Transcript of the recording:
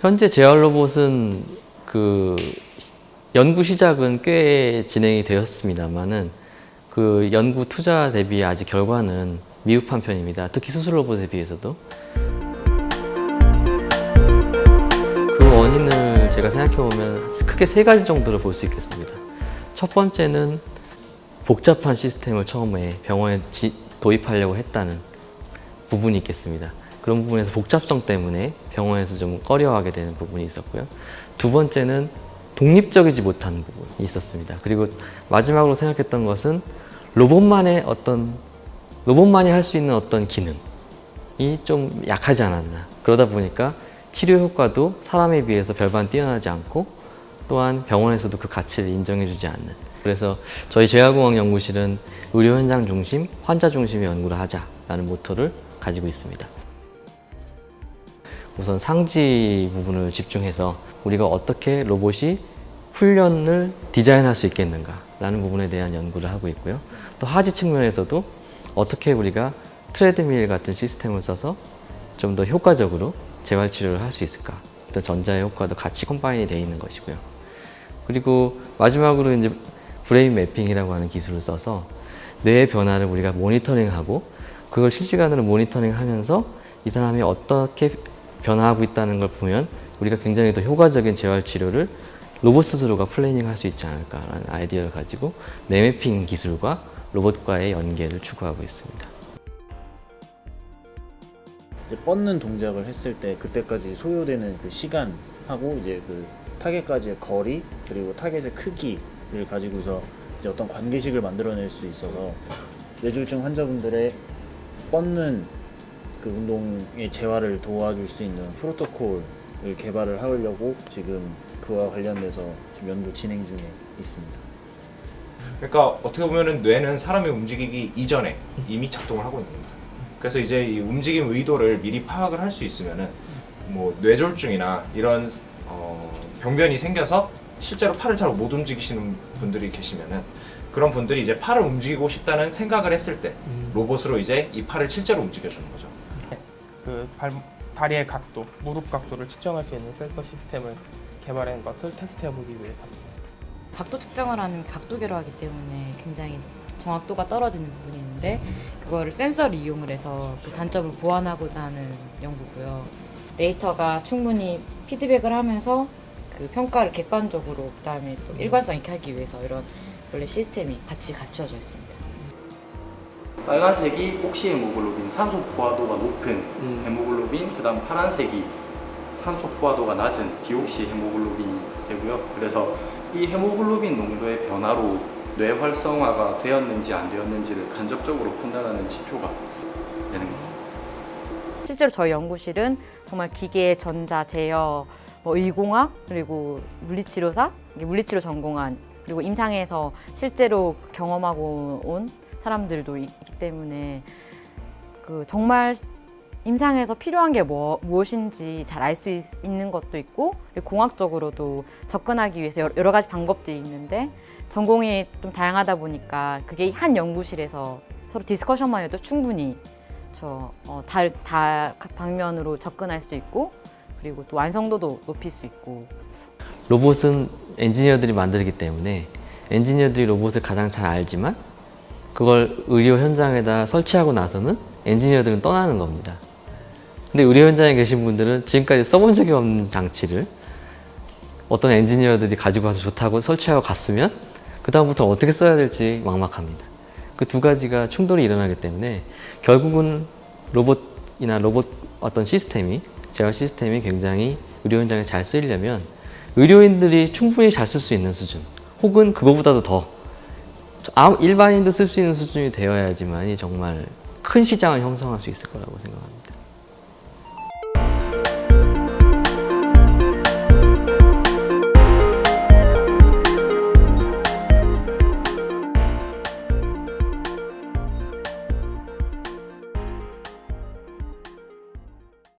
현재 재활 로봇은 그 연구 시작은 꽤 진행이 되었습니다만은 그 연구 투자 대비 아직 결과는 미흡한 편입니다. 특히 수술 로봇에 비해서도. 그 원인을 제가 생각해 보면 크게 세 가지 정도로 볼 수 있겠습니다. 첫 번째는 복잡한 시스템을 처음에 병원에 도입하려고 했다는 부분이 있겠습니다. 그런 부분에서 복잡성 때문에 병원에서 좀 꺼려하게 되는 부분이 있었고요. 두 번째는 독립적이지 못한 부분이 있었습니다. 그리고 마지막으로 생각했던 것은 로봇만이 할 수 있는 어떤 기능이 좀 약하지 않았나. 그러다 보니까 치료 효과도 사람에 비해서 별반 뛰어나지 않고 또한 병원에서도 그 가치를 인정해주지 않는. 그래서 저희 재활공학 연구실은 의료 현장 중심, 환자 중심의 연구를 하자라는 모토를 가지고 있습니다. 우선 상지 부분을 집중해서 우리가 어떻게 로봇이 훈련을 디자인할 수 있겠는가라는 부분에 대한 연구를 하고 있고요. 또 하지 측면에서도 어떻게 우리가 트레드밀 같은 시스템을 써서 좀 더 효과적으로 재활치료를 할 수 있을까. 어떤 전자의 효과도 같이 컴바인이 되어 있는 것이고요. 그리고 마지막으로 이제 브레인 매핑이라고 하는 기술을 써서 뇌의 변화를 우리가 모니터링하고 그걸 실시간으로 모니터링하면서 이 사람이 어떻게 변화하고 있다는 걸 보면 우리가 굉장히 더 효과적인 재활치료를 로봇 스스로가 플래닝할 수 있지 않을까라는 아이디어를 가지고 뇌매핑 기술과 로봇과의 연계를 추구하고 있습니다. 이제 뻗는 동작을 했을 때 그때까지 소요되는 그 시간하고 이제 그 타겟까지의 거리 그리고 타겟의 크기를 가지고서 이제 어떤 관계식을 만들어낼 수 있어서 뇌졸중 환자분들의 뻗는 그 운동의 재활을 도와줄 수 있는 프로토콜을 개발을 하려고 지금 그와 관련돼서 지금 연구 진행 중에 있습니다. 그러니까 어떻게 보면은 뇌는 사람이 움직이기 이전에 이미 작동을 하고 있는 겁니다. 그래서 이제 이 움직임 의도를 미리 파악을 할 수 있으면은 뭐 뇌졸중이나 이런 병변이 생겨서 실제로 팔을 잘 못 움직이시는 분들이 계시면은 그런 분들이 이제 팔을 움직이고 싶다는 생각을 했을 때 로봇으로 이제 이 팔을 실제로 움직여주는 거죠. 그 다리의 각도, 무릎 각도를 측정할 수 있는 센서 시스템을 개발한 것을 테스트해보기 위해서입니다. 각도 측정을 하는 각도계로 하기 때문에 굉장히 정확도가 떨어지는 부분이 있는데 그거를 센서를 이용을 해서 그 단점을 보완하고자 하는 연구고요. 레이터가 충분히 피드백을 하면서 그 평가를 객관적으로 그 다음에 또 일관성 있게 하기 위해서 이런 원래 시스템이 같이 갖춰져 있습니다. 빨간색이 옥시 헤모글로빈, 산소 포화도가 높은 헤모글로빈, 그 다음 파란색이 산소 포화도가 낮은 디옥시 헤모글로빈이 되고요. 그래서 이 헤모글로빈 농도의 변화로 뇌 활성화가 되었는지 안 되었는지를 간접적으로 판단하는 지표가 되는 겁니다. 실제로 저희 연구실은 정말 기계, 전자, 제어, 의공학, 그리고 물리치료사, 물리치료 전공한, 그리고 임상에서 실제로 경험하고 온 사람들도 있기 때문에 그 정말 임상에서 필요한 게 무엇인지 잘 알 수 있는 것도 있고 공학적으로도 접근하기 위해서 여러 가지 방법들이 있는데 전공이 좀 다양하다 보니까 그게 한 연구실에서 서로 디스커션만 해도 충분히 다 방면으로 접근할 수 있고 그리고 또 완성도도 높일 수 있고. 로봇은 엔지니어들이 만들기 때문에 엔지니어들이 로봇을 가장 잘 알지만 그걸 의료 현장에다 설치하고 나서는 엔지니어들은 떠나는 겁니다. 근데 의료 현장에 계신 분들은 지금까지 써본 적이 없는 장치를 어떤 엔지니어들이 가지고 와서 좋다고 설치하고 갔으면 그 다음부터 어떻게 써야 될지 막막합니다. 그 두 가지가 충돌이 일어나기 때문에 결국은 로봇이나 로봇 어떤 시스템이 재활 시스템이 굉장히 의료 현장에 잘 쓰이려면 의료인들이 충분히 잘 쓸 수 있는 수준 혹은 그거보다도 더 일반인도 쓸 수 있는 수준이 되어야지만이 정말 큰 시장을 형성할 수 있을 거라고 생각합니다.